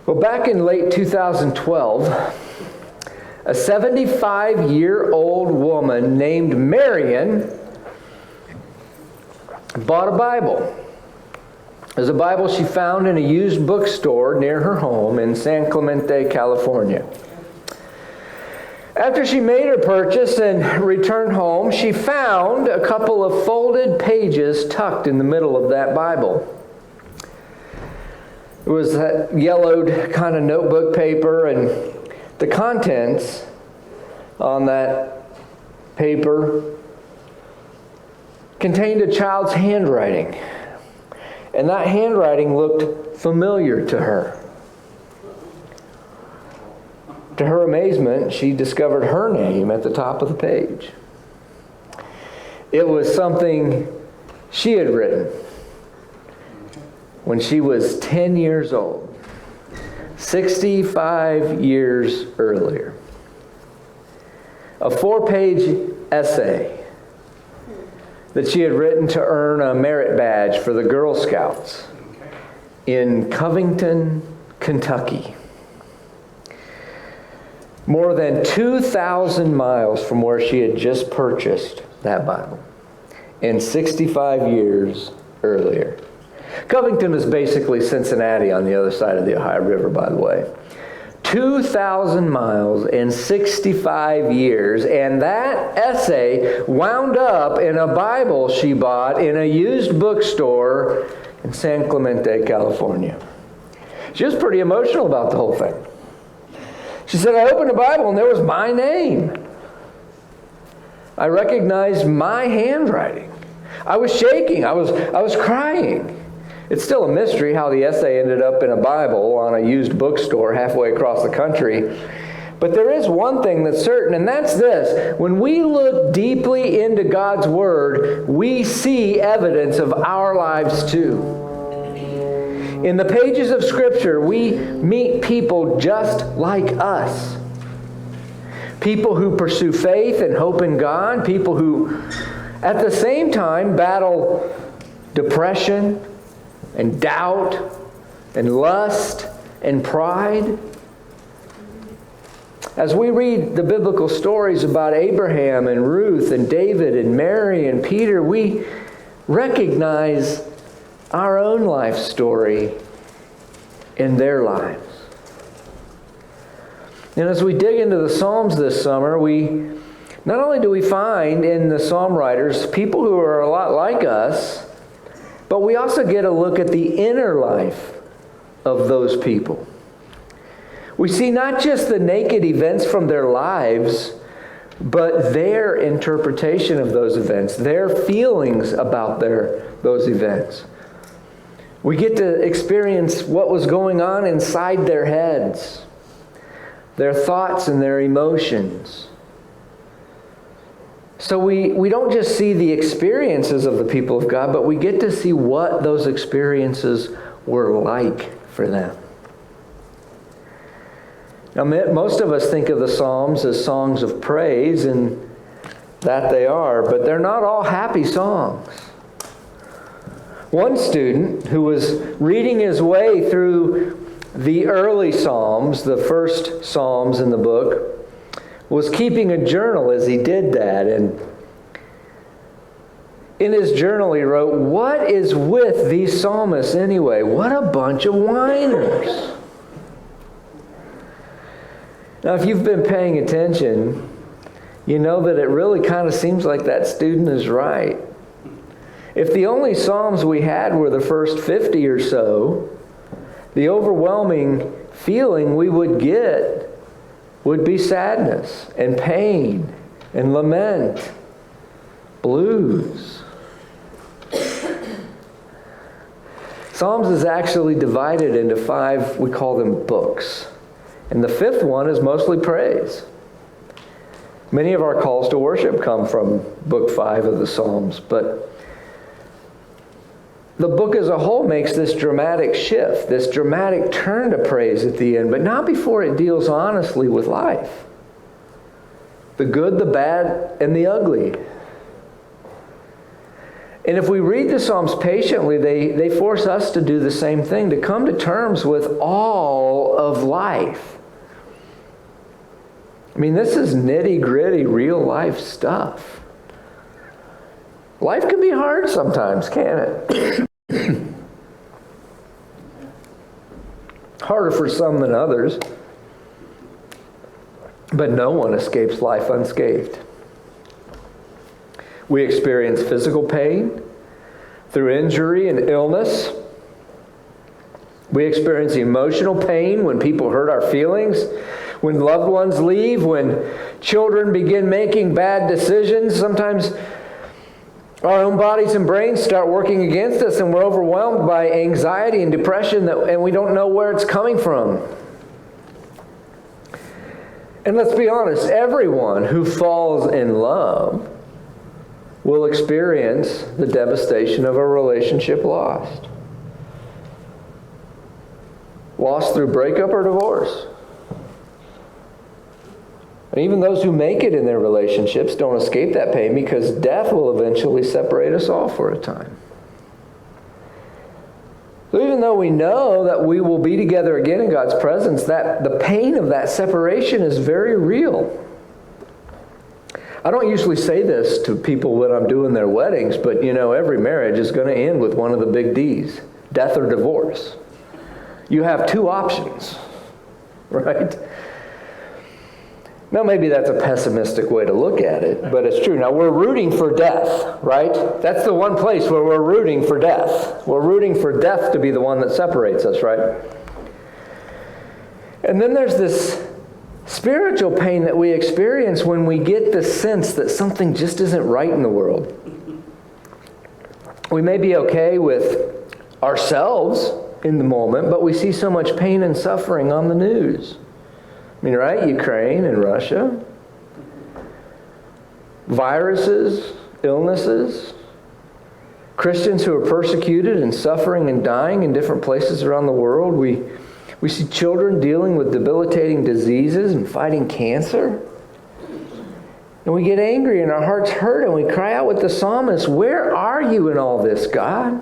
Well, back in late 2012, a 75-year-old woman named Marion bought a Bible. It was a Bible she found in a used bookstore near her home in San Clemente, California. After she made her purchase and returned home, she found a couple of folded pages tucked in the middle of that Bible. It was that yellowed kind of notebook paper, and the contents on that paper contained a child's handwriting. And that handwriting looked familiar to her. To her amazement, she discovered her name at the top of the page. It was something she had written when she was 10 years old, 65 years earlier. A 4-page essay that she had written to earn a merit badge for the Girl Scouts in Covington, Kentucky. More than 2,000 miles from where she had just purchased that Bible, and 65 years earlier. Covington is basically Cincinnati on the other side of the Ohio River, by the way. 2,000 miles and 65 years, and that essay wound up in a Bible she bought in a used bookstore in San Clemente, California. She was pretty emotional about the whole thing. She said, I opened the Bible and there was my name. I recognized my handwriting. I was shaking. I was crying. It's still a mystery how the essay ended up in a Bible on a used bookstore halfway across the country. But there is one thing that's certain, and that's this. When we look deeply into God's Word, we see evidence of our lives too. In the pages of Scripture, we meet people just like us. People who pursue faith and hope in God. People who, at the same time, battle depression and doubt and lust and pride. As we read the biblical stories about Abraham and Ruth and David and Mary and Peter, we recognize our own life story in their lives. And as we dig into the Psalms this summer, not only do we find in the Psalm writers people who are a lot like us, but we also get a look at the inner life of those people. We see not just the naked events from their lives, but their interpretation of those events, their feelings about those events. We get to experience what was going on inside their heads, their thoughts and their emotions. So we don't just see the experiences of the people of God, but we get to see what those experiences were like for them. Now, most of us think of the Psalms as songs of praise, and that they are, but they're not all happy songs. One student who was reading his way through the early Psalms, the first Psalms in the book, was keeping a journal as he did that. And in his journal he wrote, "What is with these psalmists anyway? What a bunch of whiners." Now, if you've been paying attention, you know that it really kind of seems like that student is right. If the only Psalms we had were the first 50 or so, the overwhelming feeling we would get would be sadness and pain and lament, blues. Psalms is actually divided into 5, we call them books. And the 5th one is mostly praise. Many of our calls to worship come from book 5 of the Psalms, but the book as a whole makes this dramatic shift, this dramatic turn to praise at the end, but not before it deals honestly with life. The good, the bad, and the ugly. And if we read the Psalms patiently, they force us to do the same thing, to come to terms with all of life. I mean, this is nitty-gritty, real-life stuff. Life can be hard sometimes, can't it? Harder for some than others. But no one escapes life unscathed. We experience physical pain through injury and illness. We experience emotional pain when people hurt our feelings, when loved ones leave, when children begin making bad decisions. Sometimes our own bodies and brains start working against us, and we're overwhelmed by anxiety and depression, and we don't know where it's coming from. And let's be honest, everyone who falls in love will experience the devastation of a relationship lost. Lost through breakup or divorce. And even those who make it in their relationships don't escape that pain, because death will eventually separate us all for a time. So even though we know that we will be together again in God's presence, that the pain of that separation is very real. I don't usually say this to people when I'm doing their weddings, but every marriage is going to end with one of the big D's, death or divorce. You have two options, right? Now, maybe that's a pessimistic way to look at it, but it's true. Now, we're rooting for death, right? That's the one place where we're rooting for death. We're rooting for death to be the one that separates us, right? And then there's this spiritual pain that we experience when we get the sense that something just isn't right in the world. We may be okay with ourselves in the moment, but we see so much pain and suffering on the news. I mean, right? Ukraine and Russia. Viruses, illnesses. Christians who are persecuted and suffering and dying in different places around the world. We see children dealing with debilitating diseases and fighting cancer. And we get angry and our hearts hurt and we cry out with the psalmist, "Where are you in all this, God?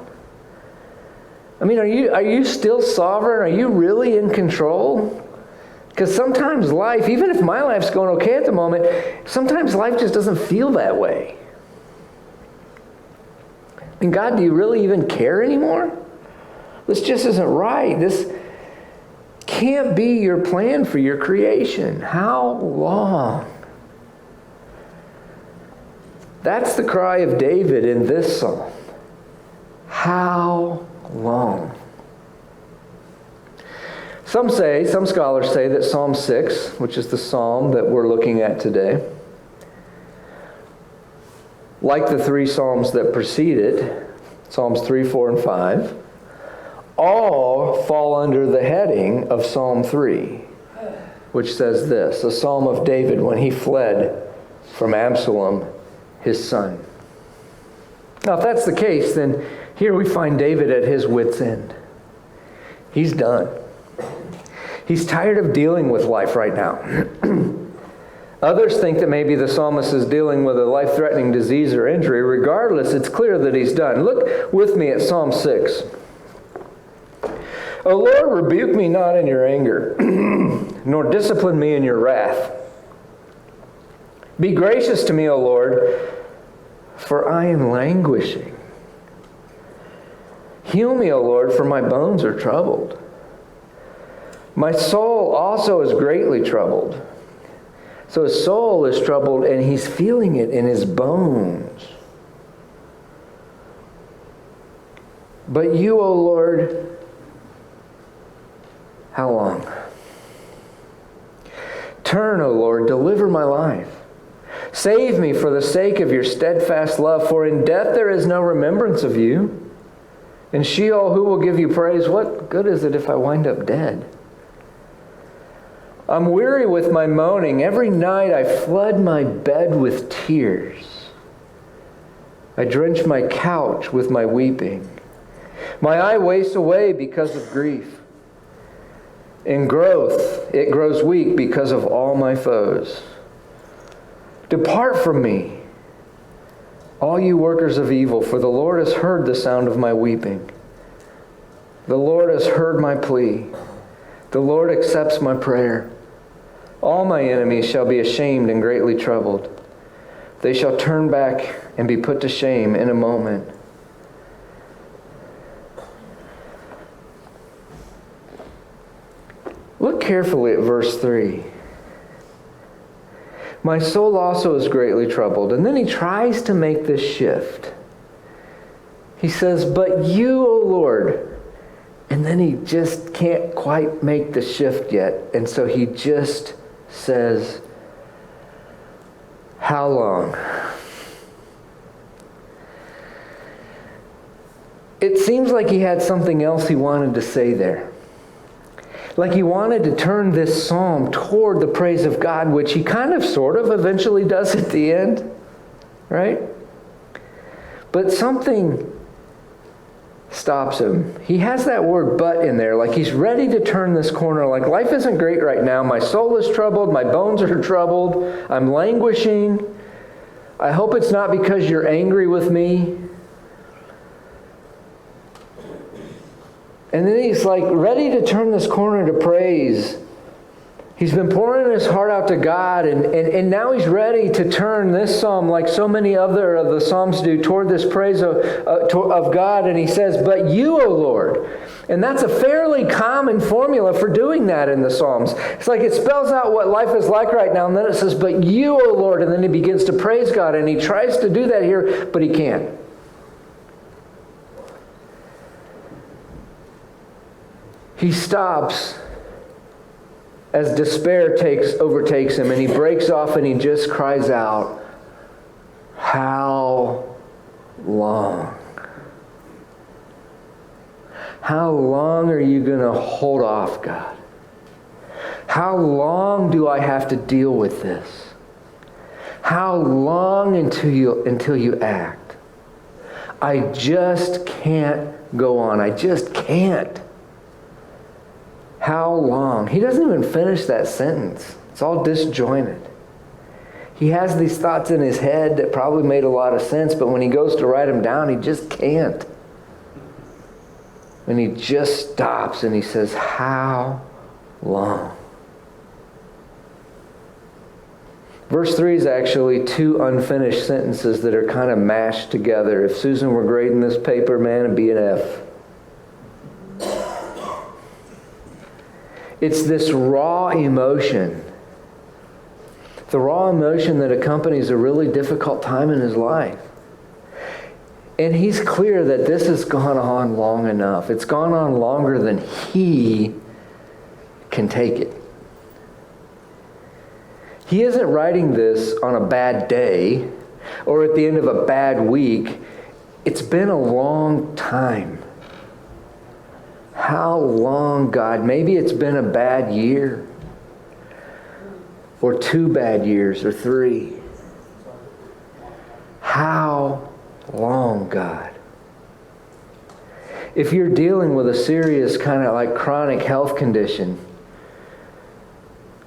I mean, are you still sovereign? Are you really in control?" Because sometimes life, even if my life's going okay at the moment, sometimes life just doesn't feel that way. And God, do you really even care anymore? This just isn't right. This can't be your plan for your creation. How long? That's the cry of David in this psalm. How long? Some scholars say that Psalm 6, which is the psalm that we're looking at today, like the three psalms that precede it, Psalms 3, 4, and 5, all fall under the heading of Psalm 3, which says this, a psalm of David when he fled from Absalom, his son. Now, if that's the case, then here we find David at his wit's end. He's done. He's tired of dealing with life right now. Others think that maybe the psalmist is dealing with a life-threatening disease or injury. Regardless, it's clear that he's done. Look with me at Psalm 6. O Lord, rebuke me not in your anger, nor discipline me in your wrath. Be gracious to me, O Lord, for I am languishing. Heal me, O Lord, for my bones are troubled. My soul also is greatly troubled. So his soul is troubled and he's feeling it in his bones. But you, O Lord, how long? Turn, O Lord, deliver my life. Save me for the sake of your steadfast love, for in death there is no remembrance of you. In Sheol, who will give you praise? What good is it if I wind up dead? I'm weary with my moaning. Every night I flood my bed with tears. I drench my couch with my weeping. My eye wastes away because of grief. In growth, it grows weak because of all my foes. Depart from me, all you workers of evil, for the Lord has heard the sound of my weeping. The Lord has heard my plea. The Lord accepts my prayer. All my enemies shall be ashamed and greatly troubled. They shall turn back and be put to shame in a moment. Look carefully at verse 3. My soul also is greatly troubled. And then he tries to make this shift. He says, but you, O Lord. And then he just can't quite make the shift yet. And so he just says, how long? It seems like he had something else he wanted to say there. Like he wanted to turn this psalm toward the praise of God, which he kind of sort of eventually does at the end, right? But something stops him. He has that word but in there, like he's ready to turn this corner, like life isn't great right now. My soul is troubled. My bones are troubled. I'm languishing. I hope it's not because you're angry with me. And then he's like ready to turn this corner to praise. He's been pouring his heart out to God, and now he's ready to turn this psalm, like so many other of the psalms do, toward this praise of God. And he says, but you, O Lord. And that's a fairly common formula for doing that in the Psalms. It's like it spells out what life is like right now, and then it says, but you, O Lord. And then he begins to praise God, and he tries to do that here, but he can't. He stops as despair overtakes him, and he breaks off and he just cries out, how long? How long are you going to hold off, God? How long do I have to deal with this? How long until you act? I just can't go on. I just can't. How long? He doesn't even finish that sentence. It's all disjointed. He has these thoughts in his head that probably made a lot of sense, but when he goes to write them down, he just can't. And he just stops and he says, how long? Verse 3 is actually two unfinished sentences that are kind of mashed together. If Susan were grading this paper, man, it'd be an F. It's this raw emotion. The raw emotion that accompanies a really difficult time in his life. And he's clear that this has gone on long enough. It's gone on longer than he can take it. He isn't writing this on a bad day or at the end of a bad week. It's been a long time. How long, God? Maybe it's been a bad year, or 2 bad years, or 3. How long, God? If you're dealing with a serious kind of like chronic health condition,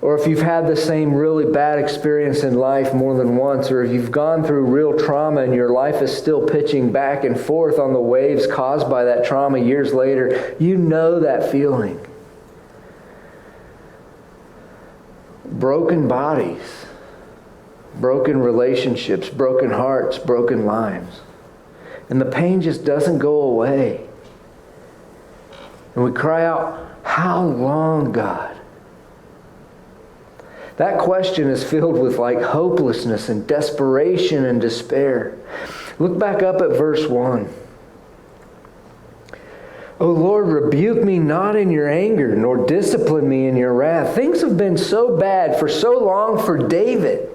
or if you've had the same really bad experience in life more than once, or if you've gone through real trauma and your life is still pitching back and forth on the waves caused by that trauma years later, you know that feeling. Broken bodies, broken relationships, broken hearts, broken lives. And the pain just doesn't go away. And we cry out, how long, God? That question is filled with like hopelessness and desperation and despair. Look back up at verse 1. O Lord, rebuke me not in your anger, nor discipline me in your wrath. Things have been so bad for so long for David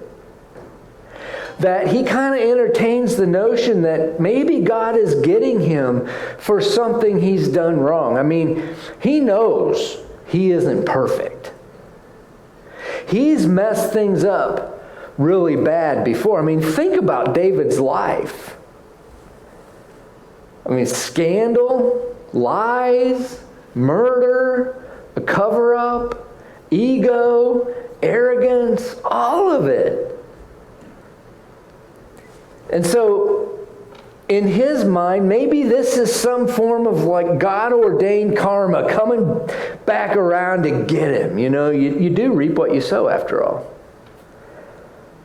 that he kind of entertains the notion that maybe God is getting him for something he's done wrong. I mean, he knows he isn't perfect. He's messed things up really bad before. I mean, think about David's life. I mean, scandal, lies, murder, a cover-up, ego, arrogance, all of it. And so in his mind, maybe this is some form of like God-ordained karma coming back around to get him. You know, you do reap what you sow after all.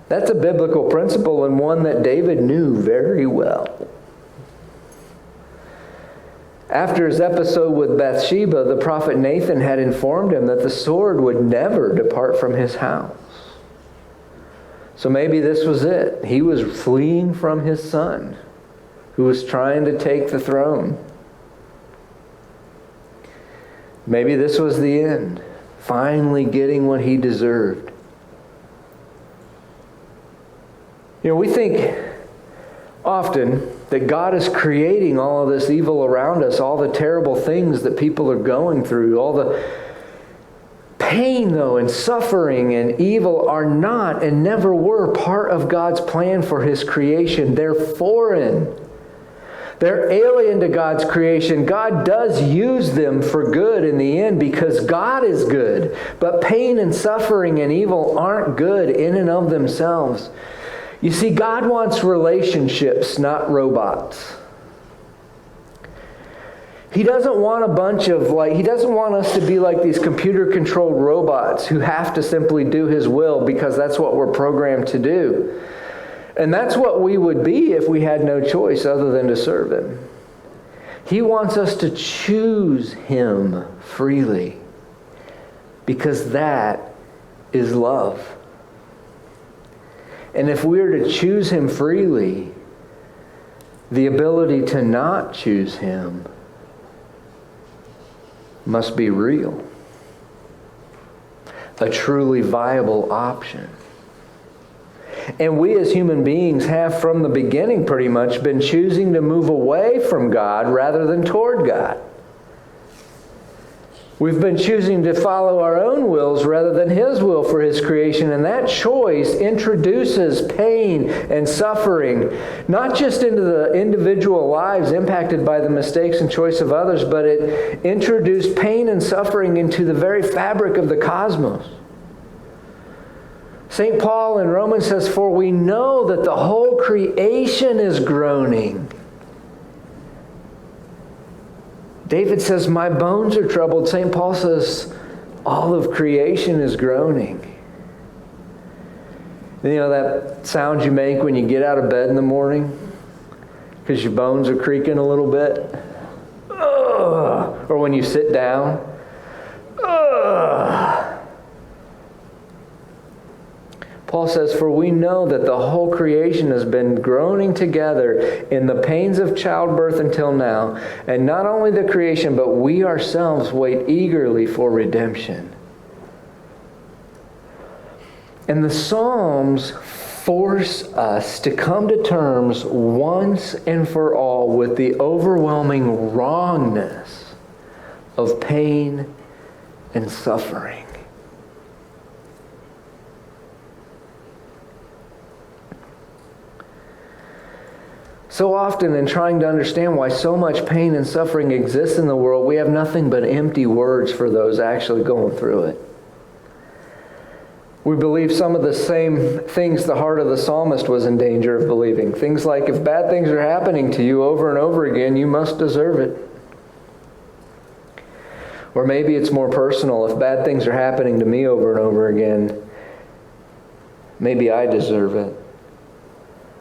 That's a biblical principle and one that David knew very well. After his episode with Bathsheba, the prophet Nathan had informed him that the sword would never depart from his house. So maybe this was it. He was fleeing from his son, who was trying to take the throne. Maybe this was the end, finally getting what he deserved. You know, we think often that God is creating all of this evil around us, all the terrible things that people are going through, all the pain, though, and suffering and evil are not and never were part of God's plan for his creation. They're foreign. They're alien to God's creation. God does use them for good in the end because God is good. But pain and suffering and evil aren't good in and of themselves. You see, God wants relationships, not robots. He doesn't want a bunch of He doesn't want us to be like these computer-controlled robots who have to simply do his will because that's what we're programmed to do. And that's what we would be if we had no choice other than to serve him. He wants us to choose him freely because that is love. And if we are to choose him freely, the ability to not choose him must be real. A truly viable option. And we as human beings have from the beginning pretty much been choosing to move away from God rather than toward God. We've been choosing to follow our own wills rather than his will for his creation. And that choice introduces pain and suffering, not just into the individual lives impacted by the mistakes and choice of others, but it introduced pain and suffering into the very fabric of the cosmos. St. Paul in Romans says, "For we know that the whole creation is groaning." David says, "My bones are troubled." St. Paul says, all of creation is groaning. And you know that sound you make when you get out of bed in the morning? Because your bones are creaking a little bit? Ugh. Or when you sit down? Ugh. Paul says, "For we know that the whole creation has been groaning together in the pains of childbirth until now. And not only the creation, but we ourselves wait eagerly for redemption." And the Psalms force us to come to terms once and for all with the overwhelming wrongness of pain and suffering. So often in trying to understand why so much pain and suffering exists in the world, we have nothing but empty words for those actually going through it. We believe some of the same things the heart of the psalmist was in danger of believing. Things like, if bad things are happening to you over and over again, you must deserve it. Or maybe it's more personal. If bad things are happening to me over and over again, maybe I deserve it.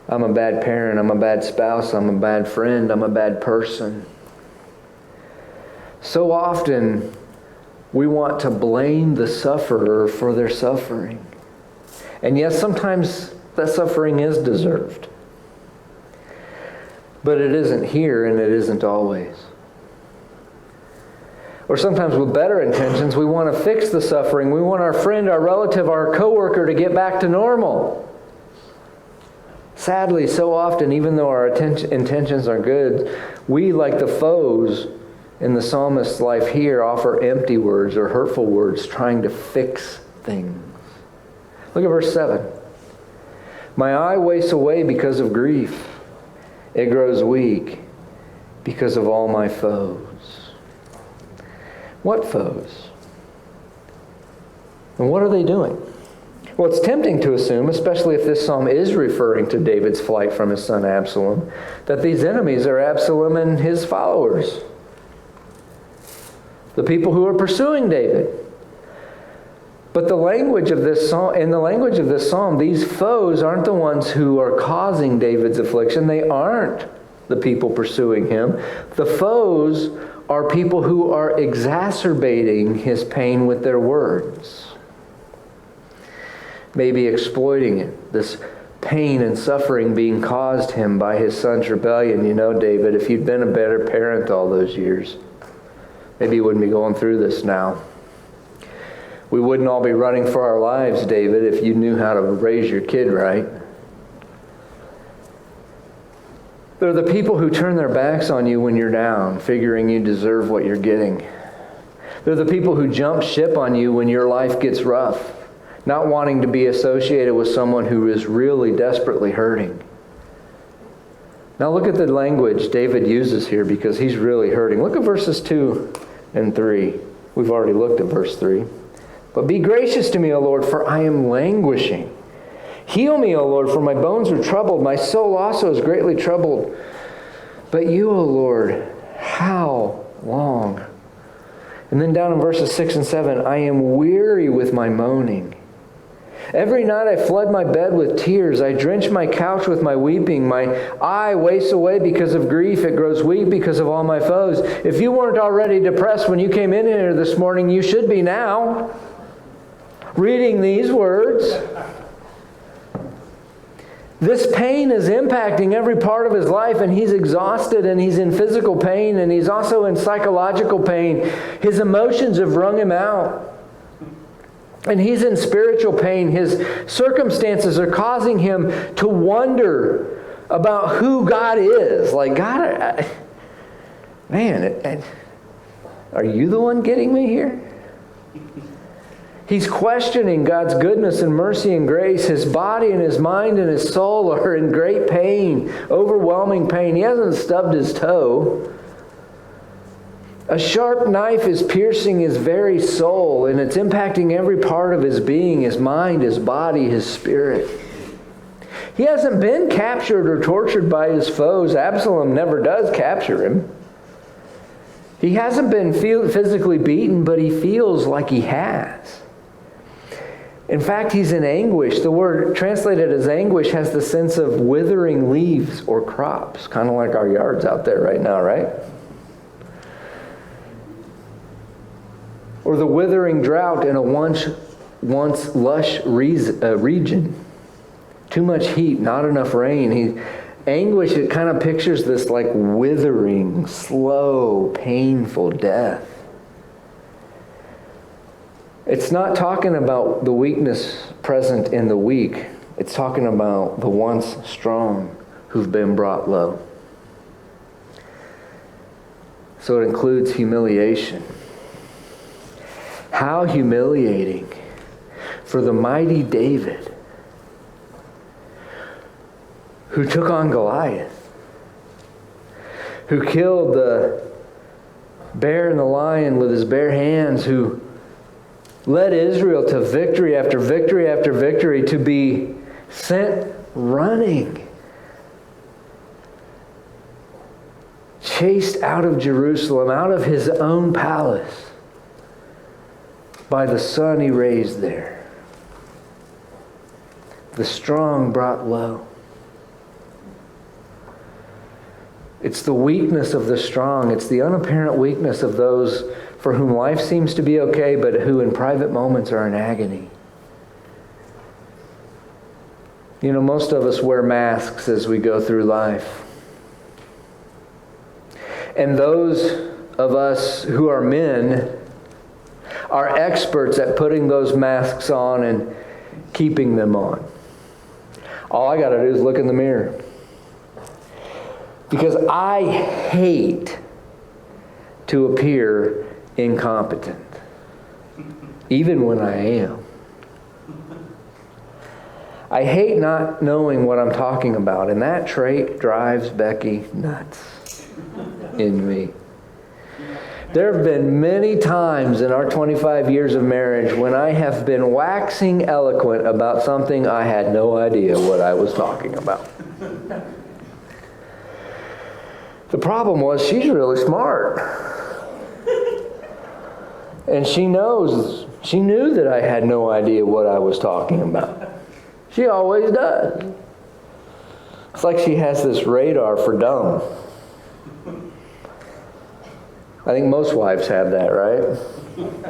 I'm a bad parent, I'm a bad spouse, I'm a bad friend, I'm a bad person. So often, we want to blame the sufferer for their suffering. And yes, sometimes that suffering is deserved. But it isn't here, and it isn't always. Or sometimes with better intentions, we want to fix the suffering. We want our friend, our relative, our coworker to get back to normal. Sadly, so often, even though our intentions are good, we, like the foes in the psalmist's life here, offer empty words or hurtful words trying to fix things. Look at verse 7. "My eye wastes away because of grief. It grows weak because of all my foes." What foes? And what are they doing? Well, it's tempting to assume, especially if this psalm is referring to David's flight from his son Absalom, that these enemies are Absalom and his followers. The people who are pursuing David. But in the language of this psalm, these foes aren't the ones who are causing David's affliction. They aren't the people pursuing him. The foes are people who are exacerbating his pain with their words. Maybe exploiting it. This pain and suffering being caused him by his son's rebellion. You know, David, if you'd been a better parent all those years, maybe you wouldn't be going through this now. We wouldn't all be running for our lives, David, if you knew how to raise your kid right. They're the people who turn their backs on you when you're down, figuring you deserve what you're getting. They're the people who jump ship on you when your life gets rough, not wanting to be associated with someone who is really desperately hurting. Now look at the language David uses here because he's really hurting. Look at verses 2 and 3. We've already looked at verse 3. But be gracious to me, O Lord, for I am languishing. Heal me, O Lord, for my bones are troubled. My soul also is greatly troubled. But you, O Lord, how long? And then down in verses 6 and 7, I am weary with my moaning. Every night I flood my bed with tears. I drench my couch with my weeping. My eye wastes away because of grief. It grows weak because of all my foes. If you weren't already depressed when you came in here this morning, you should be now. Reading these words. This pain is impacting every part of his life, and he's exhausted, and he's in physical pain, and he's also in psychological pain. His emotions have wrung him out. And he's in spiritual pain. His circumstances are causing him to wonder about who God is. Like, God, are you the one getting me here? He's questioning God's goodness and mercy and grace. His body and his mind and his soul are in great pain, overwhelming pain. He hasn't stubbed his toe. A sharp knife is piercing his very soul, and it's impacting every part of his being, his mind, his body, his spirit. He hasn't been captured or tortured by his foes. Absalom never does capture him. He hasn't been physically beaten, but he feels like he has. In fact, he's in anguish. The word translated as anguish has the sense of withering leaves or crops, kind of like our yards out there right now, right? Or the withering drought in a once lush region. Too much heat, not enough rain. Anguish, it kind of pictures this like withering, slow, painful death. It's not talking about the weakness present in the weak. It's talking about the once strong who've been brought low. So it includes humiliation. How humiliating for the mighty David who took on Goliath, who killed the bear and the lion with his bare hands, who led Israel to victory after victory after victory, to be sent running, chased out of Jerusalem, out of his own palace, by the son he raised there. The strong brought low. It's the weakness of the strong. It's the unapparent weakness of those for whom life seems to be okay, but who in private moments are in agony. You know, most of us wear masks as we go through life. And those of us who are men are experts at putting those masks on and keeping them on. All I got to do is look in the mirror. Because I hate to appear incompetent, even when I am. I hate not knowing what I'm talking about, and that trait drives Becky nuts in me. There have been many times in our 25 years of marriage when I have been waxing eloquent about something I had no idea what I was talking about. The problem was she's really smart. And she knew that I had no idea what I was talking about. She always does. It's like she has this radar for dumb. I think most wives have that, right?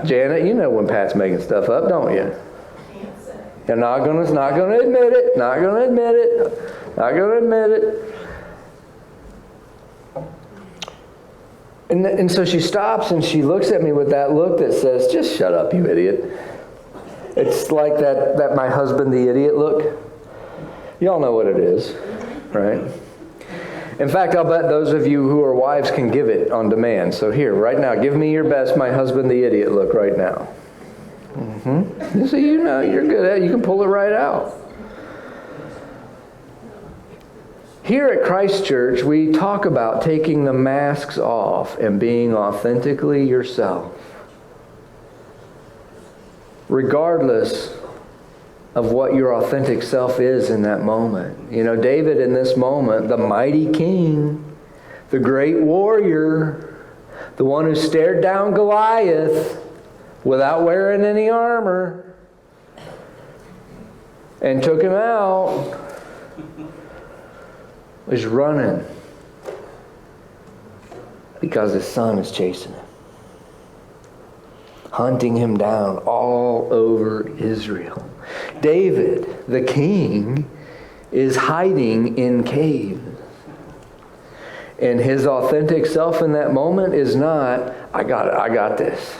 Janet, you know when Pat's making stuff up, don't you? You're not gonna admit it. Not gonna admit it. Not gonna admit it. And so she stops and she looks at me with that look that says, "Just shut up, you idiot." It's like that my husband the idiot look. Y'all know what it is, right? In fact, I'll bet those of you who are wives can give it on demand. So here, right now, give me your best my husband the idiot look right now. You see, you know, you're good at it. You can pull it right out. Here at Christ Church, we talk about taking the masks off and being authentically yourself, regardless of what your authentic self is in that moment. You know, David in this moment, the mighty king, the great warrior, the one who stared down Goliath without wearing any armor and took him out, was running because his son is chasing him, hunting him down all over Israel. David, the king, is hiding in caves. And his authentic self in that moment is not, I got this.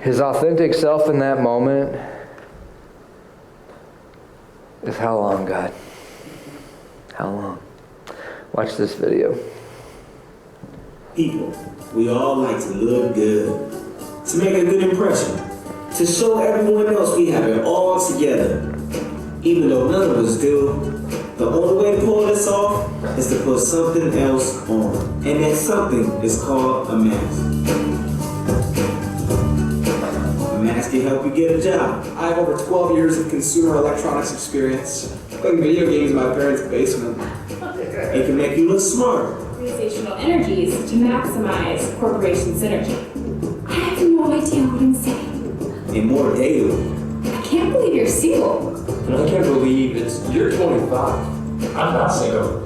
His authentic self in that moment is, how long, God? How long? Watch this video. People, we all like to look good, to make a good impression, to show everyone else we have it all together. Even though none of us do, the only way to pull this off is to put something else on. And that something is called a mask. A mask can help you get a job. I have over 12 years of consumer electronics experience, playing video games in my parents' basement. It can make you look smart. Organizational energies to maximize corporation synergy. I have no idea what I'm saying. And more data. I can't believe you're single. And I can't believe you're 25. I'm not single.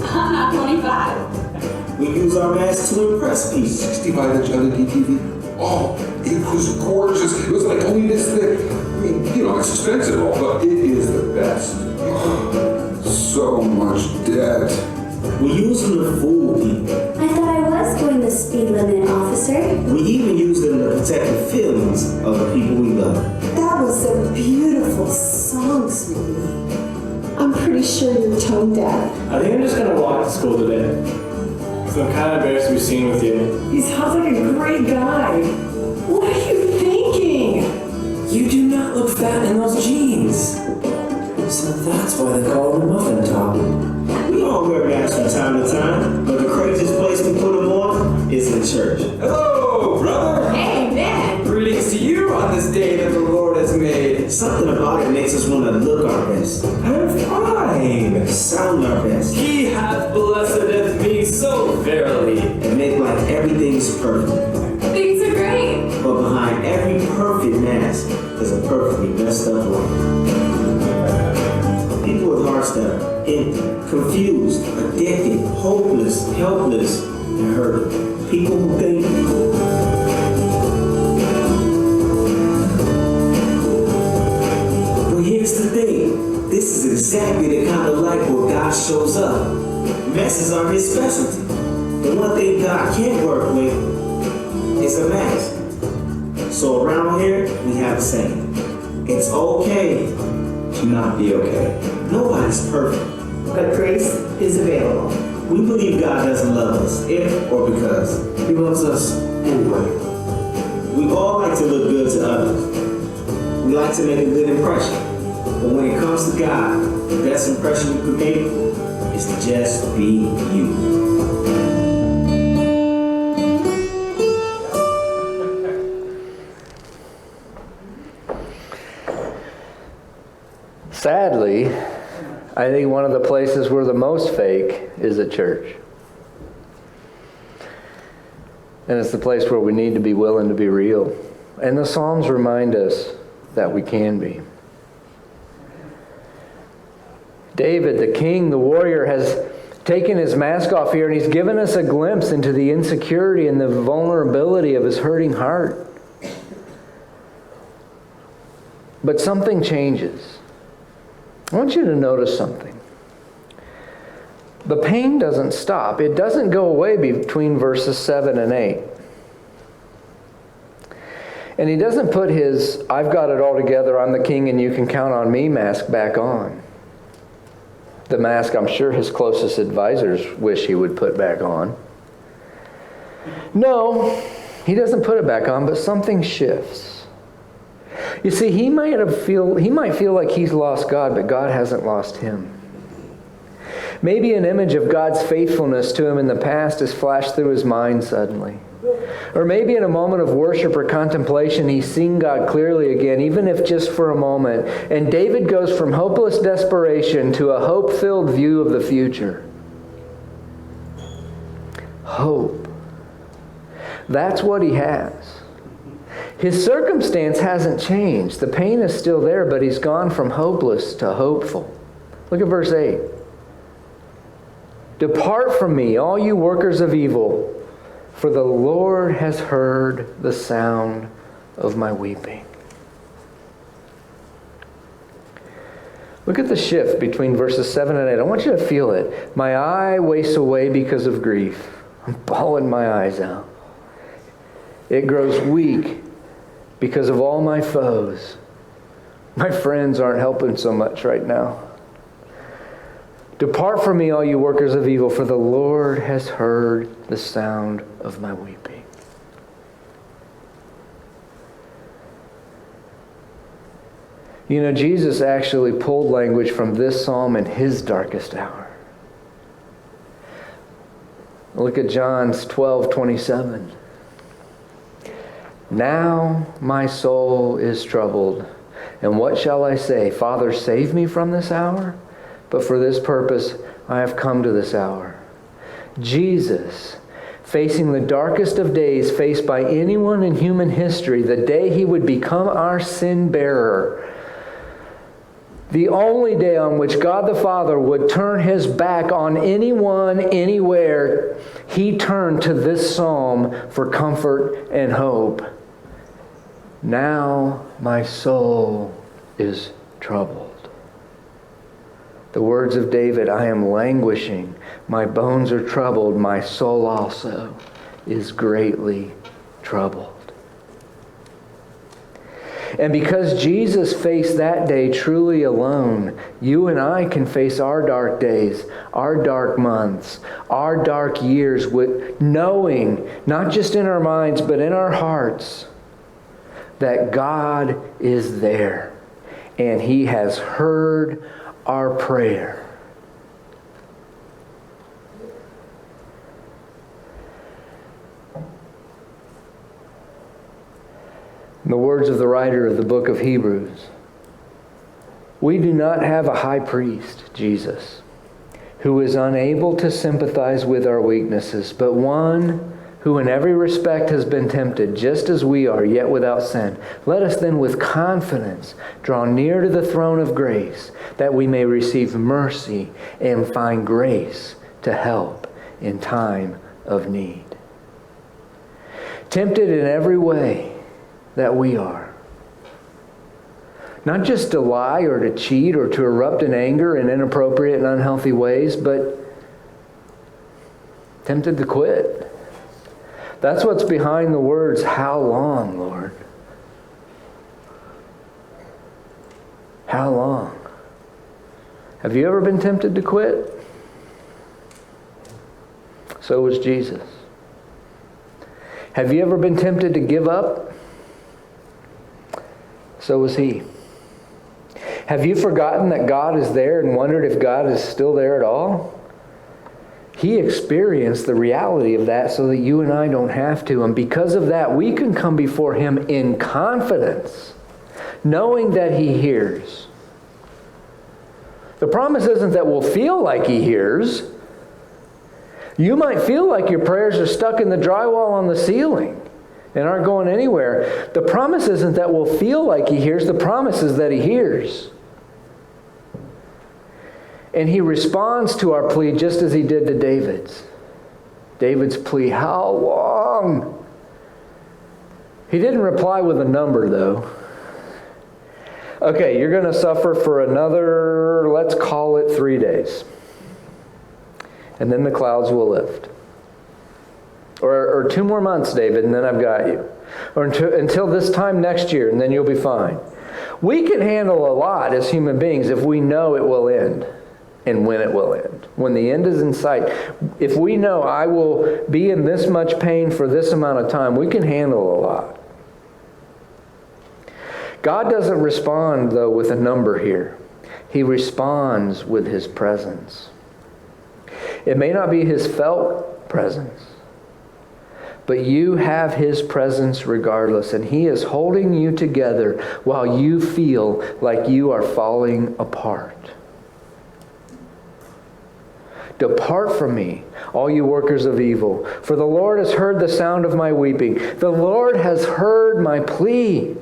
I'm not 25. We use our masks to impress people. 65-inch LED TV. Oh, it was gorgeous. It was like only this thick. I mean, you know, it's expensive, but it is the best. So much debt. We use them to fool people. I thought I was going the speed limit, officer. We even use them to protect the feelings of the people we love. That was a beautiful song, sweetie. I'm pretty sure you're tone deaf. I think I'm just gonna walk to school today. So I'm kind of embarrassed to be seen with you. He sounds like a great guy. What are you thinking? You do not look fat in those jeans. So that's why they call it a muffin top. We all wear masks from time to time, but the craziest place we put them on is in church. Hello, brother. Hey, man. Greetings to you on this day that the Lord has made. Something about it makes us want to look our best, I'm fine. sound our best, He hath blessedeth me so verily. and make like everything's perfect. Things are great. But behind every perfect mask is a perfectly messed up life. People with hearts that are empty, confused, addicted, hopeless, helpless, and hurt. People who think But here's the thing. This is exactly the kind of life where God shows up. Messes are his specialty. The one thing God can't work with is a mask. So around here, we have a saying. It's okay to not be okay. Nobody's perfect. But grace is available. We believe God doesn't love us if or because. He loves us anyway. We all like to look good to others. We like to make a good impression. But when it comes to God, the best impression you can make is to just be you. Sadly, I think one of the places where the most fake is at church. And it's the place where we need to be willing to be real. And the Psalms remind us that we can be. David, the king, the warrior, has taken his mask off here, and he's given us a glimpse into the insecurity and the vulnerability of his hurting heart. But something changes. I want you to notice something. The pain doesn't stop. It doesn't go away between verses 7 and 8. And he doesn't put his, "I've got it all together, I'm the king and you can count on me" mask back on. The mask I'm sure his closest advisors wish he would put back on. No, he doesn't put it back on, but something shifts. You see, he might feel like he's lost God, but God hasn't lost him. Maybe an image of God's faithfulness to him in the past has flashed through his mind suddenly. Or maybe in a moment of worship or contemplation, he's seen God clearly again, even if just for a moment. And David goes from hopeless desperation to a hope-filled view of the future. Hope. That's what he has. His circumstance hasn't changed. The pain is still there, but he's gone from hopeless to hopeful. Look at verse 8. "Depart from me, all you workers of evil, for the Lord has heard the sound of my weeping." Look at the shift between verses 7 and 8. I want you to feel it. "My eye wastes away because of grief." I'm bawling my eyes out. "It grows weak because of all my foes." My friends aren't helping so much right now. "Depart from me, all you workers of evil, for the Lord has heard the sound of my weeping." You know, Jesus actually pulled language from this psalm in his darkest hour. Look at John's 12:27. "Now my soul is troubled, and what shall I say? Father, save me from this hour? But for this purpose I have come to this hour." Jesus, facing the darkest of days faced by anyone in human history, the day he would become our sin bearer, the only day on which God the Father would turn his back on anyone, anywhere, he turned to this psalm for comfort and hope. "Now my soul is troubled." The words of David, "I am languishing, my bones are troubled, my soul also is greatly troubled." And because Jesus faced that day truly alone, you and I can face our dark days, our dark months, our dark years, with knowing, not just in our minds, but in our hearts, that God is there and he has heard our prayer. In the words of the writer of the book of Hebrews, we do not have a high priest, Jesus, who is unable to sympathize with our weaknesses, but one who in every respect has been tempted, just as we are, yet without sin. Let us then with confidence draw near to the throne of grace, that we may receive mercy and find grace to help in time of need. Tempted in every way that we are. Not just to lie or to cheat or to erupt in anger in inappropriate and unhealthy ways, but tempted to quit. That's what's behind the words, "How long, Lord?" How long? Have you ever been tempted to quit? So was Jesus. Have you ever been tempted to give up? So was he. Have you forgotten that God is there and wondered if God is still there at all? He experienced the reality of that so that you and I don't have to. And because of that, we can come before him in confidence, knowing that he hears. The promise isn't that we'll feel like He hears. You might feel like your prayers are stuck in the drywall on the ceiling and aren't going anywhere. The promise isn't that we'll feel like He hears. The promise is that He hears. And He responds to our plea just as He did to David's. David's plea, how long? He didn't reply with a number, though. Okay, you're going to suffer for another, let's call it 3 days. And then the clouds will lift. Or 2 more months, David, and then I've got you. Or until this time next year, and then you'll be fine. We can handle a lot as human beings if we know it will end and when it will end. When the end is in sight, if we know I will be in this much pain for this amount of time, we can handle a lot. God doesn't respond, though, with a number here. He responds with His presence. It may not be His felt presence, but you have His presence regardless, and He is holding you together while you feel like you are falling apart. Depart from me, all you workers of evil, for the Lord has heard the sound of my weeping. The Lord has heard my plea,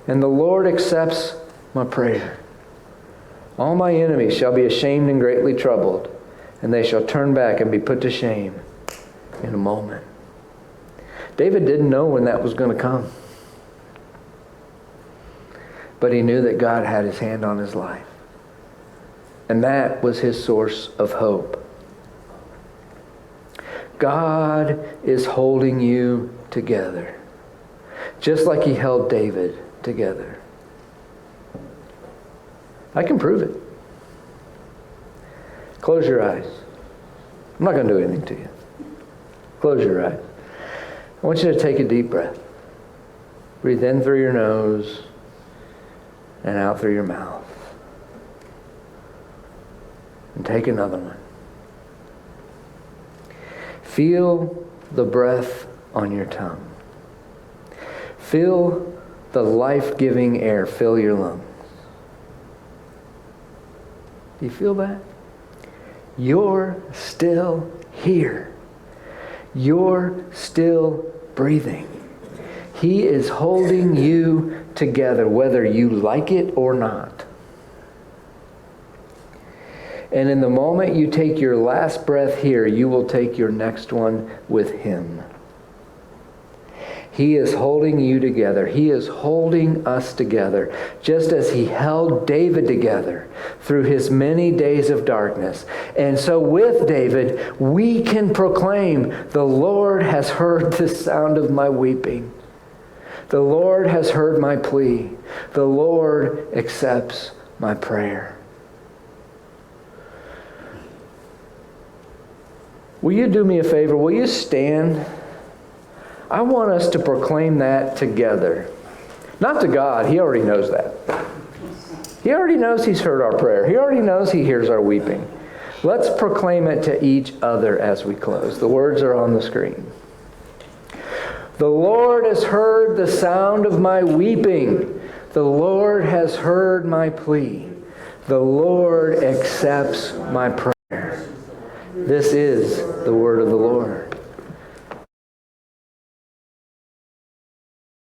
and the Lord accepts my prayer. All my enemies shall be ashamed and greatly troubled, and they shall turn back and be put to shame in a moment. David didn't know when that was going to come, but he knew that God had His hand on his life, and that was his source of hope. God is holding you together, just like He held David together. I can prove it. Close your eyes. I'm not going to do anything to you. Close your eyes. I want you to take a deep breath. Breathe in through your nose and out through your mouth. And take another one. Feel the breath on your tongue. Feel the life-giving air fill your lungs. Do you feel that? You're still here. You're still breathing. He is holding you together, whether you like it or not. And in the moment you take your last breath here, you will take your next one with Him. He is holding you together. He is holding us together, just as He held David together through his many days of darkness. And so with David, we can proclaim, the Lord has heard the sound of my weeping. The Lord has heard my plea. The Lord accepts my prayer. Will you do me a favor? Will you stand? I want us to proclaim that together. Not to God. He already knows that. He already knows He's heard our prayer. He already knows He hears our weeping. Let's proclaim it to each other as we close. The words are on the screen. The Lord has heard the sound of my weeping. The Lord has heard my plea. The Lord accepts my prayer. This is the word of the Lord.